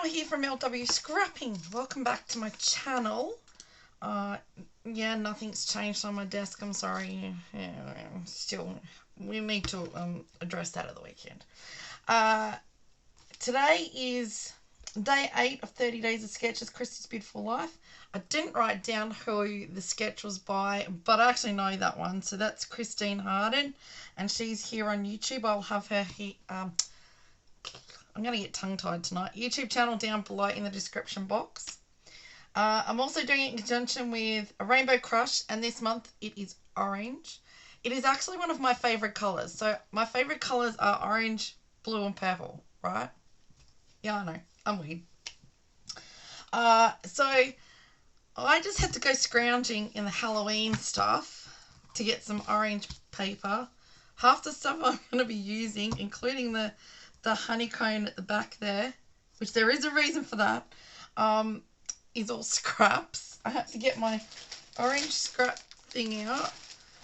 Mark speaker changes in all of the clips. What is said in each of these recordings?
Speaker 1: here from LW Scrapping. Welcome back to my channel. Yeah, nothing's changed on my desk. I'm sorry. Yeah, still, we need to address that at the weekend. Today is day 8 of 30 Days of Sketches, Christy's Beautiful Life. I didn't write down who the sketch was by, but I actually know that one. So that's Christine Harden, and she's here on YouTube. I'll have her here. I'm going to get tongue-tied tonight. YouTube channel down below in the description box. I'm also doing it in conjunction with a Rainbow Crush, and this month it is orange. It is actually one of my favourite colours. So my favourite colours are orange, blue and purple, right? Yeah, I know. I'm weird. So I just had to go scrounging in the Halloween stuff to get some orange paper. Half the stuff I'm going to be using, including the honeycomb at the back there, which there is a reason for that, is all scraps. I had to get my orange scrap thing out.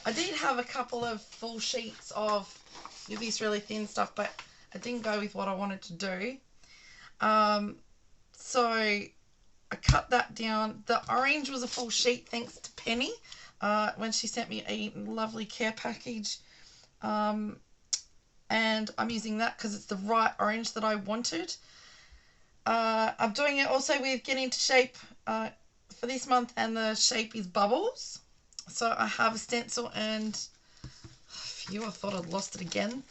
Speaker 1: I did have a couple of full sheets of this really thin stuff, but I didn't go with what I wanted to do. So I cut that down. The orange was a full sheet thanks to Penny when she sent me a lovely care package. And I'm using that because it's the right orange that I wanted. I'm doing it also with Getting Into Shape for this month, and the shape is bubbles. So I have a stencil and I thought I'd lost it again.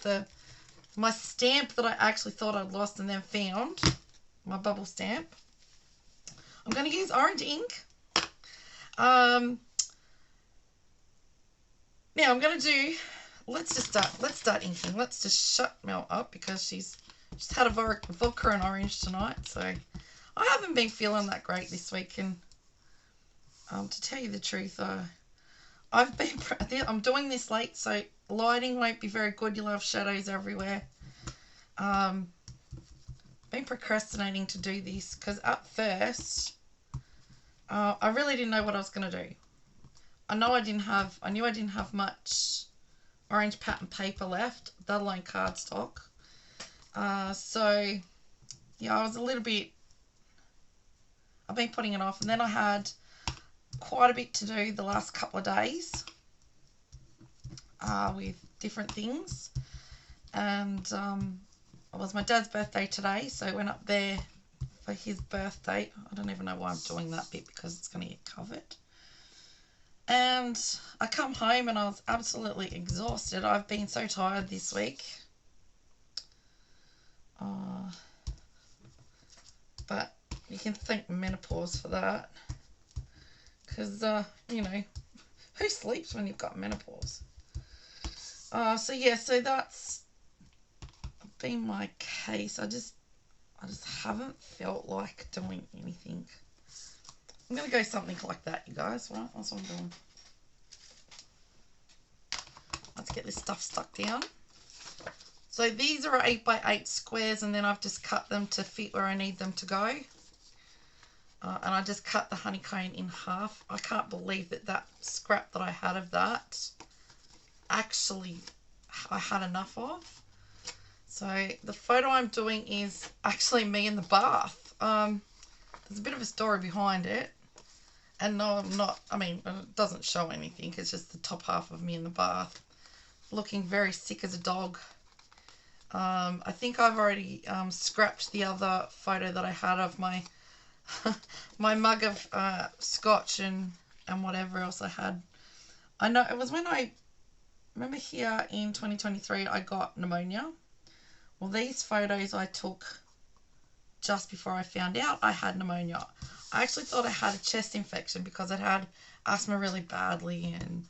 Speaker 1: My stamp that I actually thought I'd lost and then found, my bubble stamp. I'm going to use orange ink. Now I'm going to do, let's start inking. Let's just shut Mel up because she's just had a vodka and orange tonight. So I haven't been that great this week, and to tell you the truth, I'm doing this late, so lighting won't be very good. You'll have shadows everywhere. Been procrastinating to do this because at first I really didn't know what I was going to do. I knew I didn't have much orange pattern paper left, let alone cardstock. So yeah, I was a little bit, I've been putting it off, and then I had quite a bit to do the last couple of days with different things, and it was my dad's birthday today, so I went up there for his birthday. I don't even know why I'm doing that bit because it's going to get covered. And I come home and I was absolutely exhausted. I've been so tired this week. But you can thank menopause for that. Because, you know, who sleeps when you've got menopause? So yeah, so that's been my case. I just haven't felt like doing anything. I'm going to go something like that, you guys. Right? That's what I'm doing. Let's get this stuff stuck down. So these are 8x8 squares, and then I've just cut them to fit where I need them to go. And I just cut the honeycomb in half. I can't believe that scrap that I had of that, actually I had enough of. So the photo I'm doing is actually me in the bath. There's a bit of a story behind it. And no, I'm not, I mean, it doesn't show anything. It's just the top half of me in the bath, looking very sick as a dog. I think I've already scrapped the other photo that I had of my my mug of scotch and whatever else I had. I know it was when I remember here in 2023 I got pneumonia. Well, these photos I took just before I found out I had pneumonia. I actually thought I had a chest infection because I had asthma really badly, and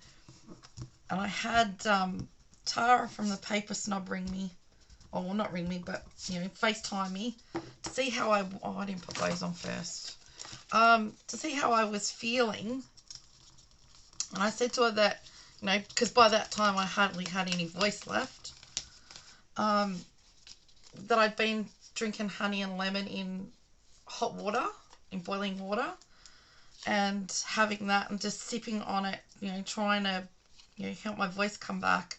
Speaker 1: I had Tara from the Paper Snob ring me, or well, not ring me, but you know, FaceTime me to see how I didn't put those on first, to see how I was feeling. And I said to her that, you know, because by that time I hardly had any voice left, that I'd been drinking honey and lemon in hot water, in boiling water, and having that and just sipping on it, you know, trying to, you know, help my voice come back.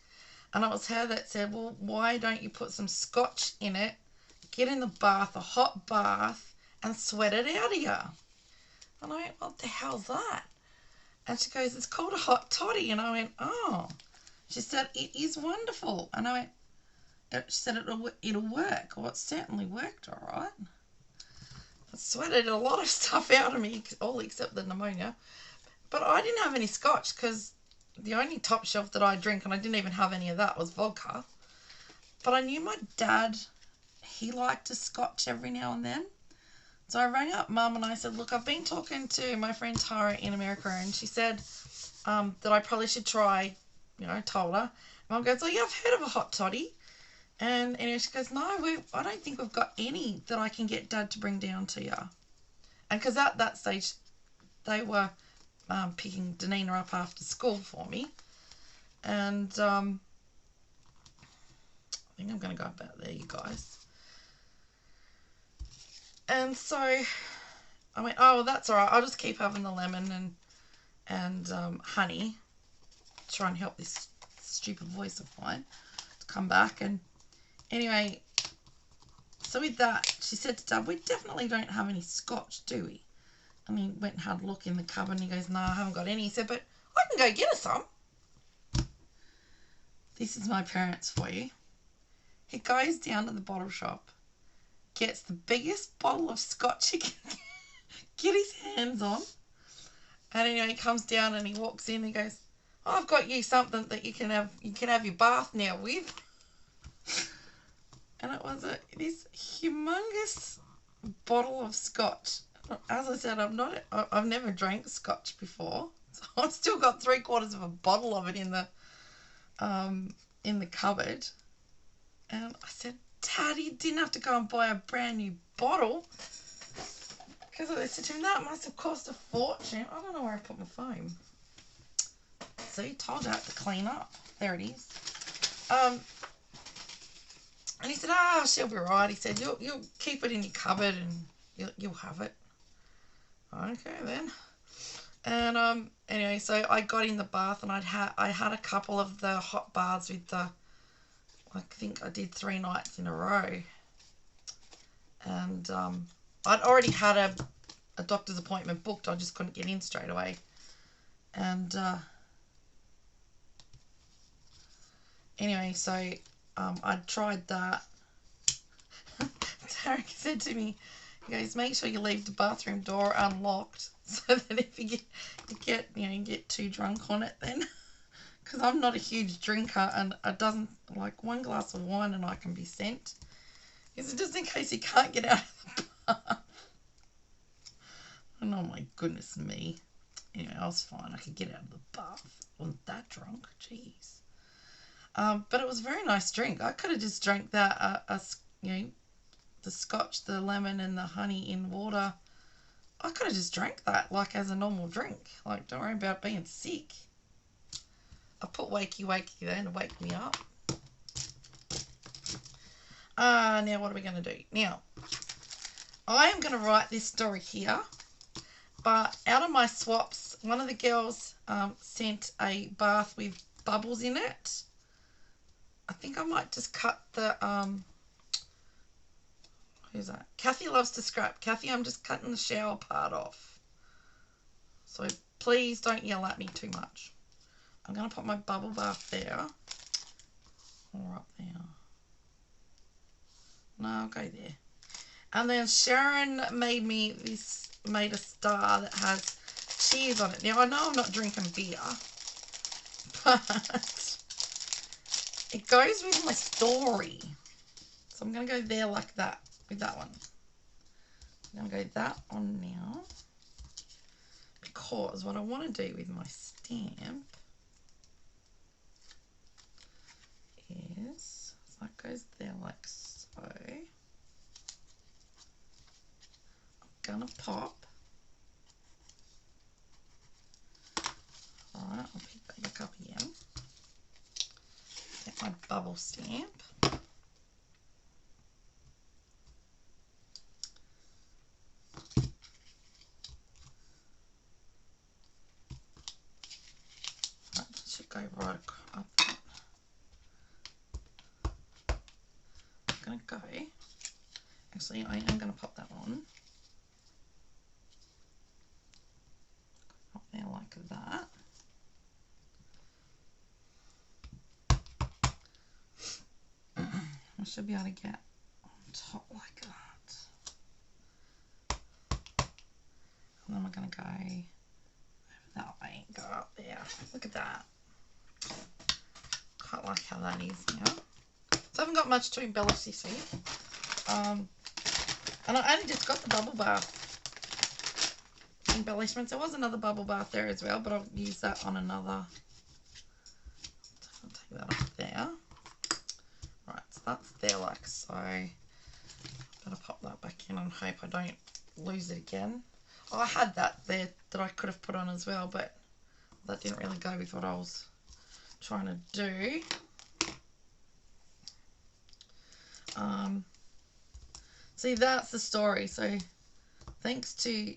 Speaker 1: And it was her that said, well, why don't you put some scotch in it, get in the bath, a hot bath, and sweat it out of you. And I went, what the hell's that? And she goes, it's called a hot toddy. And I went, oh. She said, it is wonderful. And I went, she said, it'll work. Well, it certainly worked all right. It sweated a lot of stuff out of me, all except the pneumonia. But I didn't have any scotch because the only top shelf that I drink, and I didn't even have any of that, was vodka. But I knew my dad, he liked a scotch every now and then. So I rang up Mum and I said, look, I've been talking to my friend Tara in America, and she said that I probably should try, told her. Mum goes, oh, yeah, I've heard of a hot toddy. And anyway, she goes, no, I don't think we've got any that I can get Dad to bring down to you. And because at that stage, they were picking Danina up after school for me. And I think I'm going to go about there, you guys. And so I went, oh, well, that's all right. I'll just keep having the lemon and honey. Try and help this stupid voice of mine to come back. And anyway, so with that, she said to Dad, we definitely don't have any scotch, do we? And he went and had a look in the cupboard and he goes, no, I haven't got any. He said, but I can go get us some. This is my parents for you. He goes down to the bottle shop, gets the biggest bottle of scotch he can get his hands on. And anyway, he comes down and he walks in and he goes, oh, I've got you something that you can have your bath now with. And it was this humongous bottle of scotch. As I said, I've never drank scotch before, so I've still got 3/4 of a bottle of it in the cupboard. And I said, Dad, you didn't have to go and buy a brand new bottle. Because I said to him, that must have cost a fortune. I don't know where I put my phone. See, told you I had to clean up. There it is. And he said, she'll be right. He said, you'll keep it in your cupboard and you'll have it. Okay, then. And anyway, so I got in the bath and I had a couple of the hot baths with I think I did 3 nights in a row. And I'd already had a doctor's appointment booked. I just couldn't get in straight away. And anyway, so I tried that. Tarek said to me, he goes, make sure you leave the bathroom door unlocked so that if you get too drunk on it then. Because I'm not a huge drinker and it doesn't, like 1 glass of wine and I can be sent. He said, just in case you can't get out of the bath. And oh my goodness me. Anyway, I was fine. I could get out of the bath. I wasn't that drunk. Jeez. But it was a very nice drink. I could have just drank that, the scotch, the lemon and the honey in water. I could have just drank that like as a normal drink. Like, don't worry about being sick. I put wakey there to wake me up. Now what are we going to do? Now, I am going to write this story here. But out of my swaps, one of the girls sent a bath with bubbles in it. I think I might just cut the, who's that? Kathy loves to scrap. Kathy, I'm just cutting the shower part off. So please don't yell at me too much. I'm going to put my bubble bath there. Or up there. No, I'll go there. And then Sharon made a star that has cheers on it. Now, I know I'm not drinking beer, but it goes with my story. So I'm going to go there like that, with that one. I'm going to go that on now. Because what I want to do with my stamp is, so that goes there like so. I'm going to pop. Alright, I'll pick that back up again. Get my bubble stamp. Right, that should go right up. I'm going to go. Actually, I am going to pop that on. I should be able to get on top like that. And then we're going to go over that way and go up there. Look at that. Quite like how that is now. So I haven't got much to embellish this week. And I only just got the bubble bath embellishments. There was another bubble bath there as well, but I'll use that on another. I'll take that off there. Right, so that's there like so. Better pop that back in and hope I don't lose it again. Oh, I had that there that I could have put on as well, but that didn't really go with what I was trying to do. See, that's the story. So thanks to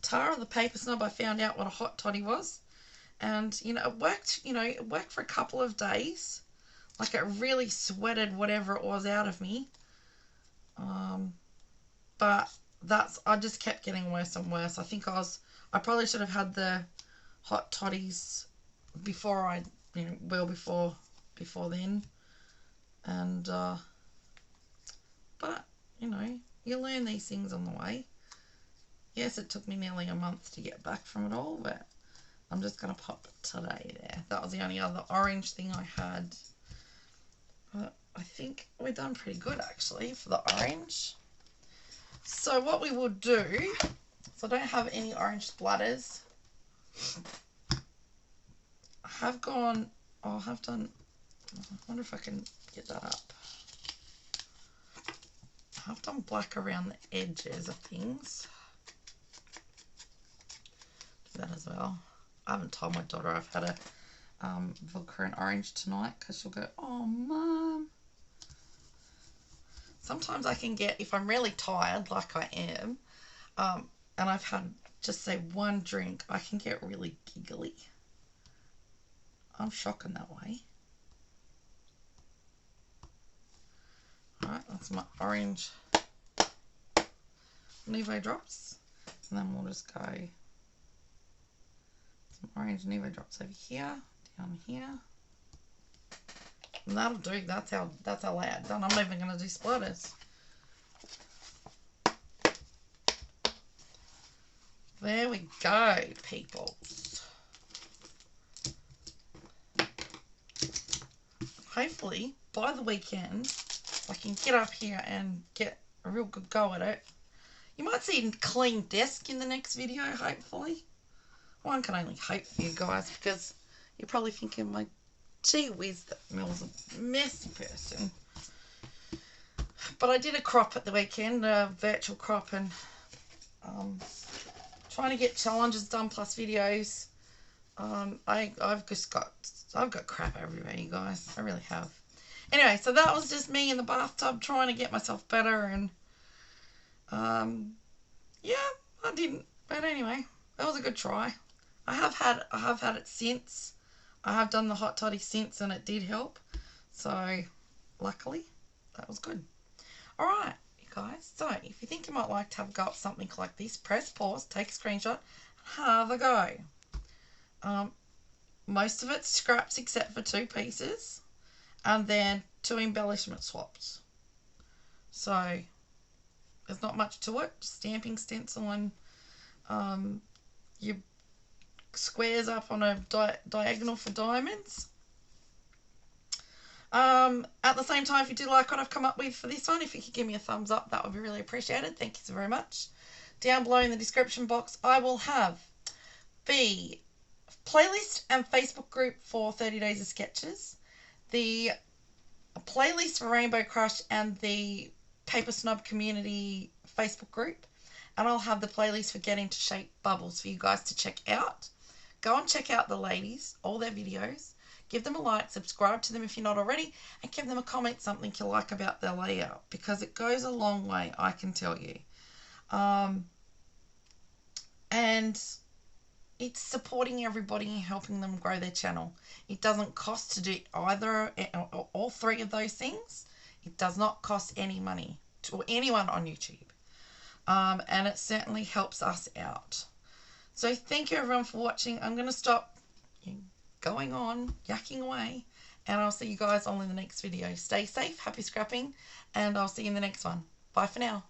Speaker 1: Tara, the paper snob, I found out what a hot toddy was. And, you know, it worked for a couple of days. Like, it really sweated whatever it was out of me. But I just kept getting worse and worse. I think I probably should have had the hot toddies before before then. And, but, you know, you learn these things on the way. Yes, it took me nearly a month to get back from it all, but I'm just going to pop it today there. That was the only other orange thing I had. But I think we're done pretty good, actually, for the orange. So what we will do, so I don't have any orange splatters. I have done, I wonder if I can get that up. I've done black around the edges of things. Do that as well. I haven't told my daughter I've had a vodka and orange tonight because she'll go, oh, Mum. Sometimes I can get, if I'm really tired, like I am, and I've had just say one drink, I can get really giggly. I'm shocking that way. Alright, that's my orange Nevo drops. And then we'll just go some orange Nevo drops over here, down here. And that'll do. That's how loud done. I'm not even going to do splatters. There we go, people. Hopefully, by the weekend, I can get up here and get a real good go at it. You might see a clean desk in the next video, hopefully. One can only hope for you guys, because you're probably thinking, my gee whiz, that Mel's a messy person. But I did a crop at the weekend, a virtual crop, and trying to get challenges done plus videos. I've got crap everywhere, you guys. I really have. Anyway, so that was just me in the bathtub trying to get myself better, and yeah, I didn't. But anyway, that was a good try. I have had it since. I have done the hot toddy since, and it did help. So luckily, that was good. All right, you guys. So if you think you might like to have a go at something like this, press pause, take a screenshot, have a go. Most of it's scraps except for 2 pieces, and then 2 embellishment swaps. So there's not much to it. Stamping stencil and your squares up on a diagonal for diamonds. At the same time, if you do like what I've come up with for this one, if you could give me a thumbs up, that would be really appreciated. Thank you so very much. Down below in the description box, I will have the playlist and Facebook group for 30 Days of Sketches, the playlist for Rainbow Crush and the Paper Snob Community Facebook group, and I'll have the playlist for Getting to Shape Bubbles for you guys to check out. Go and check out the ladies, all their videos. Give them a like, subscribe to them if you're not already, and give them a comment, something you like about their layout, because it goes a long way, I can tell you. And it's supporting everybody and helping them grow their channel. It doesn't cost to do either, all 3 of those things. It does not cost any money to anyone on YouTube. And it certainly helps us out. So thank you everyone for watching. I'm going to stop going on, yakking away, and I'll see you guys all in the next video. Stay safe, happy scrapping, and I'll see you in the next one. Bye for now.